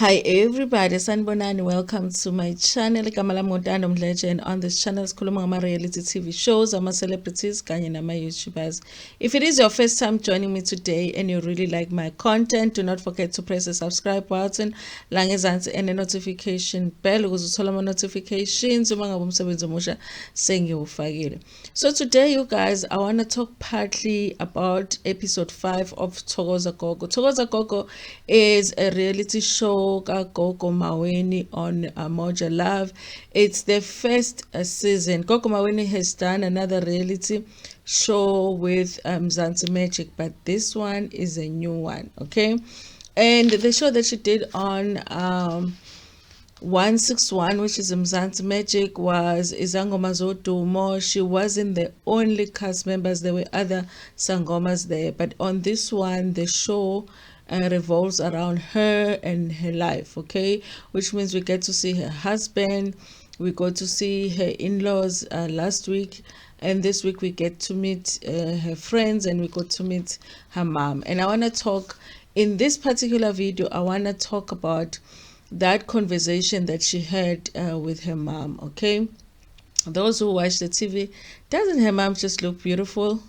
Hi everybody, sanibonani. Welcome to my channel. Igama lami Ntando Mdletshe, and on this channel sikhuluma ngama-reality TV shows, ama-celebrities kanye nama-YouTubers. If it is your first time joining me today and you really like my content, do not forget to press the subscribe button la ngezansi and the notification bell ukuze uthole ama-notifications uma ngabe umsebenzi omusha sengiwufakile. So today, you guys, I want to talk partly about episode 5 of Thokoza Gogo. Thokoza Gogo is a reality show Gogo Maweni on Moja Love. It's the first season. Gogo Maweni has done another reality show with Mzansi Magic, but this one is a new one, okay? And the show that she did on 161, which is Mzansi Magic, was Izangoma Zodumo. She wasn't the only cast members, there were other Sangomas there, but on this one, the show revolves around her and her life, okay? Which means we get to see her husband, we got to see her in-laws last week, and this week we get to meet her friends, and we got to meet her mom. And I want to talk, in this particular video, I want to talk about that conversation that she had with her mom, okay? Those who watch the TV, doesn't her mom just look beautiful?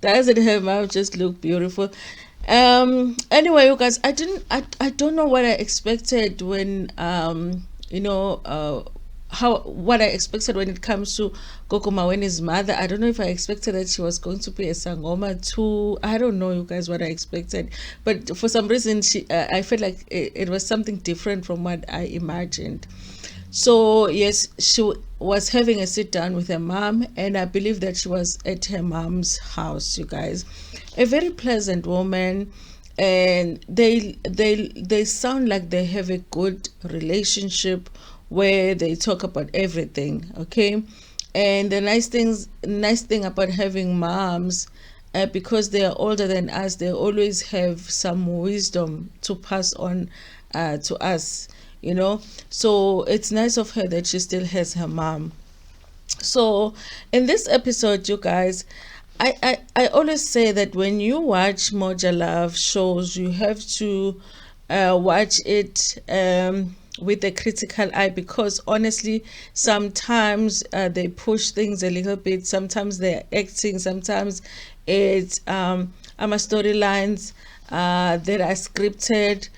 Doesn't her mom just look beautiful? Anyway, you guys, I don't know what I expected when what I expected when it comes to Gogo Maweni's mother. I don't know if I expected that she was going to be a Sangoma too. I don't know, you guys, what I expected, but for some reason I felt like it was something different from what I imagined. So yes, she was having a sit down with her mom, and I believe that she was at her mom's house, you guys. A very pleasant woman, and they sound like they have a good relationship where they talk about everything, okay? And the nice thing about having moms, because they are older than us, they always have some wisdom to pass on to us, you know. So it's nice of her that she still has her mom. So in this episode, you guys, I always say that when you watch Moja Love shows, you have to watch it with a critical eye, because honestly, sometimes they push things a little bit, sometimes they're acting, sometimes it's storylines that are scripted.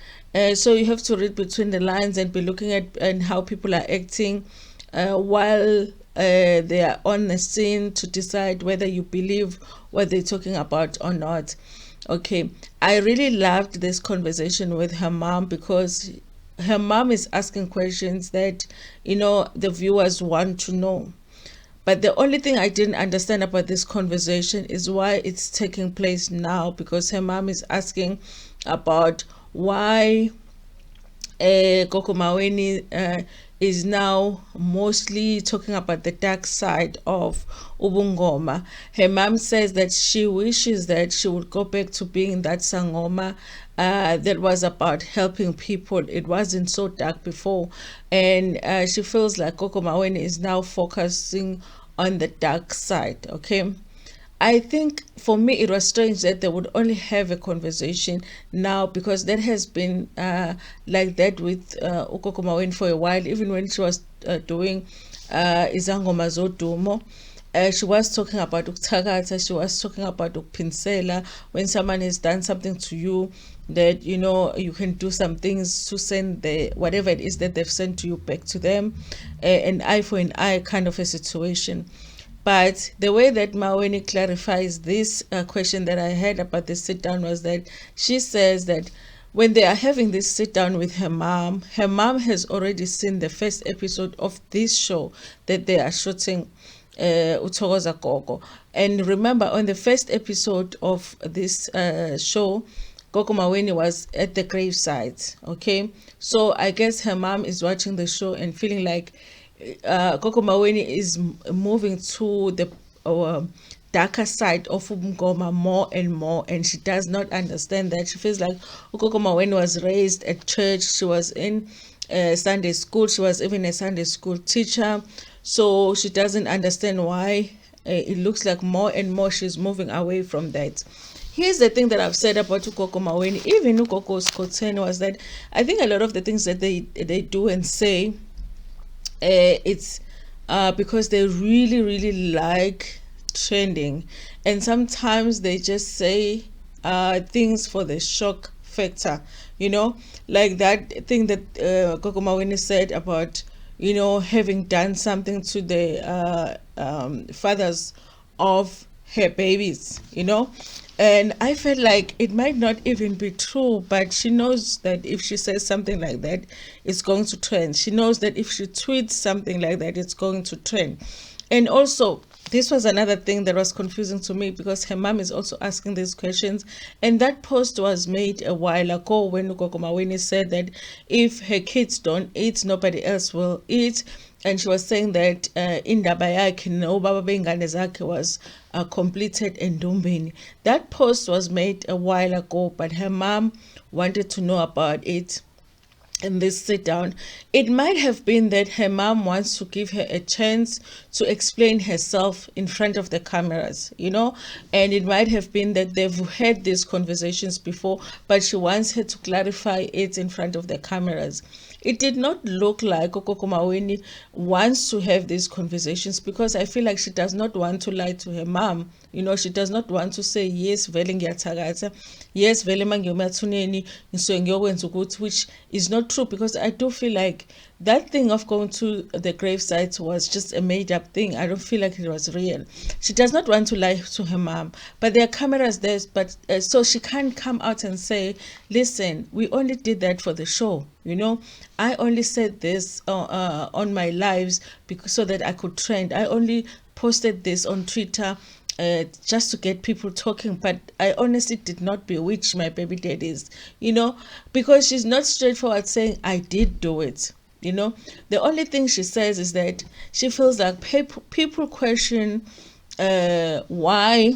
So you have to read between the lines and be looking at and how people are acting while they are on the scene, to decide whether you believe what they're talking about or not. Okay, I really loved this conversation with her mom, because her mom is asking questions that the viewers want to know. But the only thing I didn't understand about this conversation is why it's taking place now, because her mom is asking about why Gogo Maweni is now mostly talking about the dark side of Ubungoma. Her mom says that she wishes that she would go back to being that Sangoma that was about helping people. It wasn't so dark before, and she feels like Gogo Maweni is now focusing on the dark side, okay? I think for me it was strange that they would only have a conversation now, because that has been like that with Gogo Maweni for a while. Even when she was doing Izangoma Zodumo, she was talking about Thokoza, she was talking about Pinsela. When someone has done something to you, that you can do some things to send the whatever it is that they've sent to you back to them, an eye for an eye kind of a situation. But the way that Maweni clarifies this question that I had about the sit down was that she says that when they are having this sit down with her mom has already seen the first episode of this show that they are shooting, Thokoza Gogo. And remember, on the first episode of this show, Gogo Maweni was at the graveside, okay? So I guess her mom is watching the show and feeling like Gogo Maweni is moving to the darker side of Umgoma more and more, and she does not understand that. She feels like Gogo Maweni was raised at church, she was in Sunday school, she was even a Sunday school teacher, so she doesn't understand why it looks like more and more she's moving away from that. here's the thing that I've said about Gogo Maweni, even Gogo's concern was that I think a lot of the things that they do and say, it's because they really really like trending, and sometimes they just say things for the shock factor, like that thing that Gogo Maweni said about having done something to the fathers of her babies, and I felt like it might not even be true, but she knows that if she says something like that, it's going to trend. She knows that if she tweets something like that, it's going to trend. And also, this was another thing that was confusing to me, because her mom is also asking these questions. And that post was made a while ago when Gogo Maweni said that if her kids don't eat, nobody else will eat. And she was saying that indaba yakhe nobaba bengane zakhe was completed endombeni. That post was made a while ago, but her mom wanted to know about it in this sit down. It might have been that her mom wants to give her a chance to explain herself in front of the cameras, and it might have been that they've had these conversations before, but she wants her to clarify it in front of the cameras. It did not look like Gogo Maweni wants to have these conversations, because I feel like she does not want to lie to her mom. She does not want to say, yes, vele ngiyathakatha, yes, vele mangiyomathuneni ngisuke ngiyokwenza ukuthi, which is not true, because I do feel like that thing of going to the gravesite was just a made-up thing. I don't feel like it was real. She does not want to lie to her mom, but there are cameras there, but so she can't come out and say, listen, we only did that for the show. I only said this on my lives because so that I could trend. I only posted this on Twitter just to get people talking, but I honestly did not bewitch my baby daddies, because she's not straightforward saying I did do it. The only thing she says is that she feels like people question why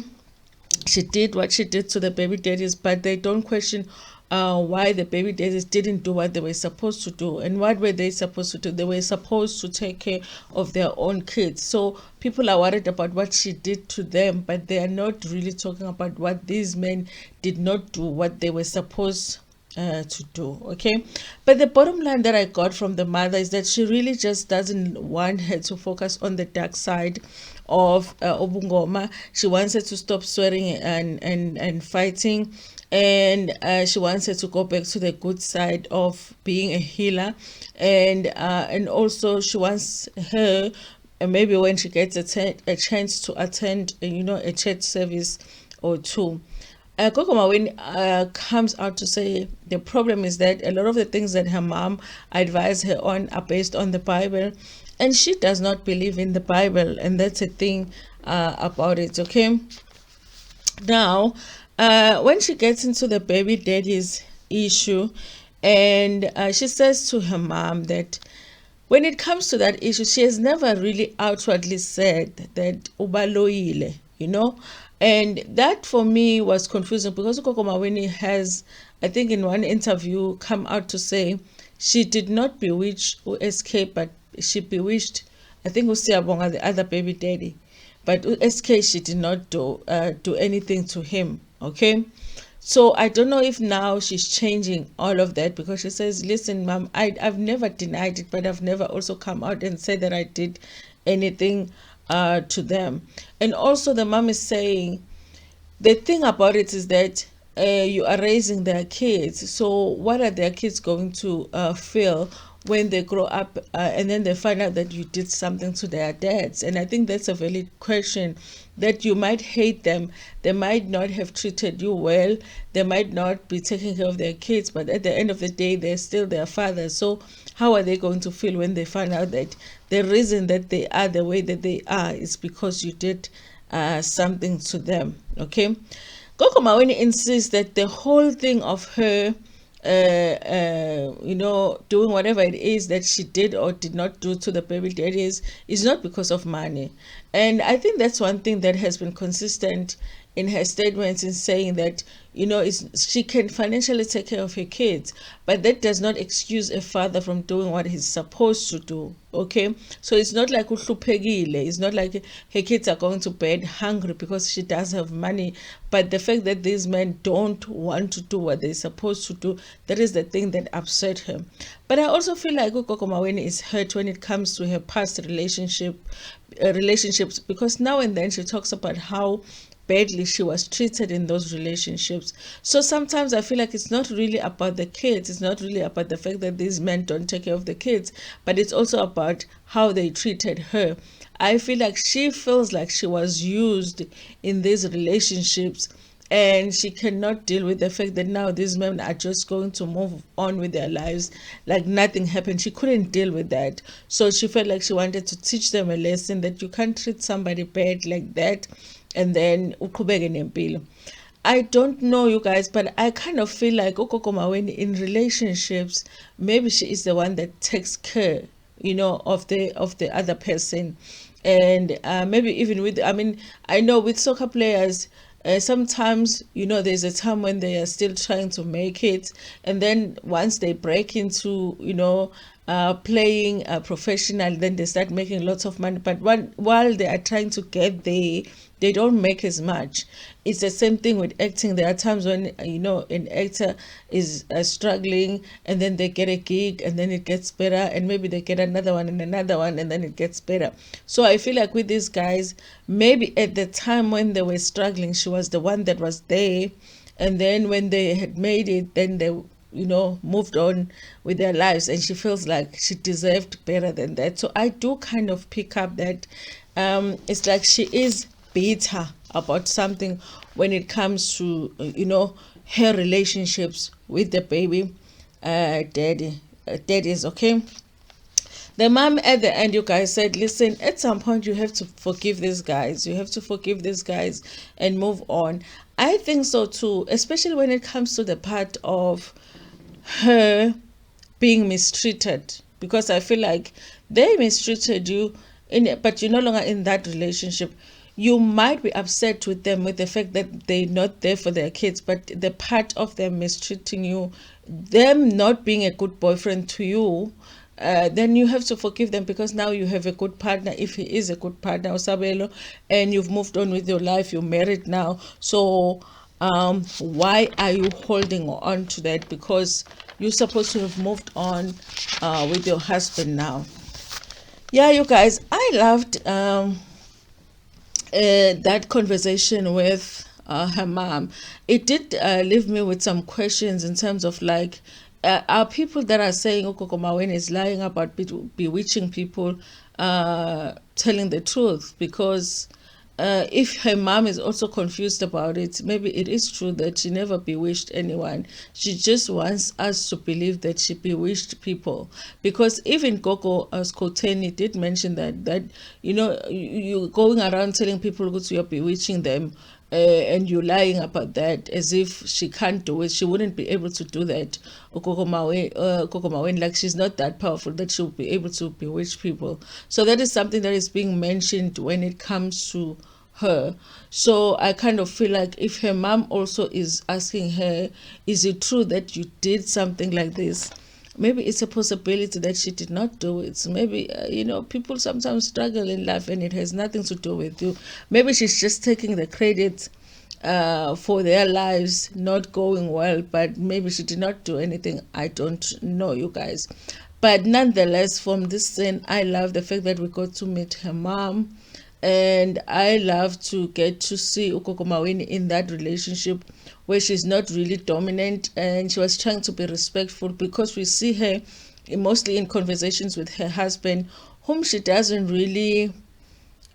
she did what she did to the baby daddies, but they don't question why the baby daddies didn't do what they were supposed to do. And what were they supposed to do? They were supposed to take care of their own kids. So people are worried about what she did to them, but they are not really talking about what these men did not do, what they were supposed to do. Okay, but the bottom line that I got from the mother is that she really just doesn't want her to focus on the dark side of Obungoma. She wants her to stop swearing and fighting, and she wants her to go back to the good side of being a healer, and also she wants her, maybe when she gets a chance to attend a church service or two. Gogo Maweni comes out to say the problem is that a lot of the things that her mom advised her on are based on the Bible, and she does not believe in the Bible, and that's a thing about it. Okay, now when she gets into the baby daddy's issue, and she says to her mom that when it comes to that issue, she has never really outwardly said that ubaloile, and that for me was confusing, because Gogo Maweni has, I think in one interview, come out to say she did not bewitch SK, but she bewitched, I think, Usiyabonga, the other baby daddy, but SK she did not do anything to him. Okay, so I don't know if now she's changing all of that, because she says, listen mom, I've never denied it, but I've never also come out and said that I did anything to them. And also the mom is saying the thing about it is that you are raising their kids, so what are their kids going to feel when they grow up and then they find out that you did something to their dads? And I think that's a valid question, that you might hate them, they might not have treated you well, they might not be taking care of their kids, but at the end of the day they're still their fathers. So how are they going to feel when they find out that the reason that they are the way that they are is because you did something to them? Okay, Gogo Maweni insists that the whole thing of her doing whatever it is that she did or did not do to the baby daddies is not because of money. And I think that's one thing that has been consistent in her statements, in saying that, she can financially take care of her kids, but that does not excuse a father from doing what he's supposed to do. Okay, so it's not like uhluphekile. It's not like her kids are going to bed hungry because she does have money, but the fact that these men don't want to do what they're supposed to do, that is the thing that upset her. But I also feel like Gogo Maweni is hurt when it comes to her past relationships, because now and then she talks about how badly she was treated in those relationships. So sometimes I feel like it's not really about the kids, it's not really about the fact that these men don't take care of the kids, but it's also about how they treated her. I feel like she feels like she was used in these relationships, and she cannot deal with the fact that now these men are just going to move on with their lives like nothing happened. She couldn't deal with that, so she felt like she wanted to teach them a lesson that you can't treat somebody bad like that and then uqhubeke nempilo. I don't know, you guys, but I kind of feel like Gogo Maweni in relationships, maybe she is the one that takes care, of the other person. And maybe even with, I mean, I know with soccer players, sometimes, there's a time when they are still trying to make it, and then once they break into, playing professional, then they start making lots of money. But while they are trying to get there, they don't make as much. It's the same thing with acting. There are times when, an actor is struggling, and then they get a gig, and then it gets better, and maybe they get another one and another one, and then it gets better. So I feel like with these guys, maybe at the time when they were struggling, she was the one that was there, and then when they had made it, then they moved on with their lives, and she feels like she deserved better than that. So I do kind of pick up that it's like she is bitter about something when it comes to her relationships with the baby daddies. Okay, the mom at the end, you guys, said, listen, at some point you have to forgive these guys. You have to forgive these guys and move on. I think so too, especially when it comes to the part of her being mistreated, because I feel like they mistreated you but you're no longer in that relationship. You might be upset with them with the fact that they're not there for their kids, but the part of them mistreating you, them not being a good boyfriend to you, then you have to forgive them, because now you have a good partner, if he is a good partner, Osabelo, and you've moved on with your life, you're married now. So why are you holding on to that? Because you're supposed to have moved on with your husband now. Yeah, you guys, I loved that conversation with her mom. It did leave me with some questions in terms of like, are people that are saying Gogo Maweni is lying about bewitching people telling the truth? Because if her mom is also confused about it, maybe it is true that she never bewitched anyone. She just wants us to believe that she bewitched people. Because even Gogo Skoteni did mention that you going around telling people that you're bewitching them, and you're lying about that, as if she can't do it. She wouldn't be able to do that. Gogo Maweni, like she's not that powerful that she'll be able to bewitch people. So that is something that is being mentioned when it comes to her. So I kind of feel like if her mom also is asking her, is it true that you did something like this? Maybe it's a possibility that she did not do it. Maybe, people sometimes struggle in life and it has nothing to do with you. Maybe she's just taking the credit for their lives not going well, but maybe she did not do anything. I don't know, you guys. But nonetheless, from this scene, I love the fact that we got to meet her mom. And I love to get to see Gogo Maweni in that relationship where she's not really dominant and she was trying to be respectful, because we see her mostly in conversations with her husband, whom she doesn't really,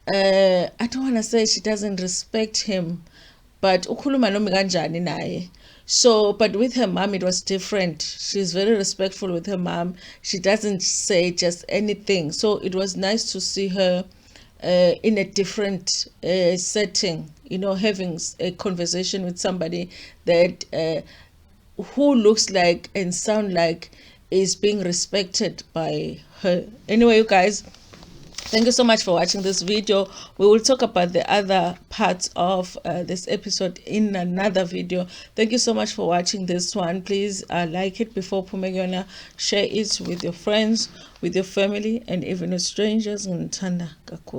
I don't want to say she doesn't respect him, but ukhuluma nomi kanjani naye. So, but with her mom, it was different. She's very respectful with her mom. She doesn't say just anything. So it was nice to see her in a different setting, having a conversation with somebody that who looks like and sound like is being respected by her. Anyway, you guys, Thank you so much for watching this video. We will talk about the other parts of this episode in another video. Thank you so much for watching this one. Please like it before Pumegona. Share it with your friends, with your family, and even with strangers. Ntanda kakhulu.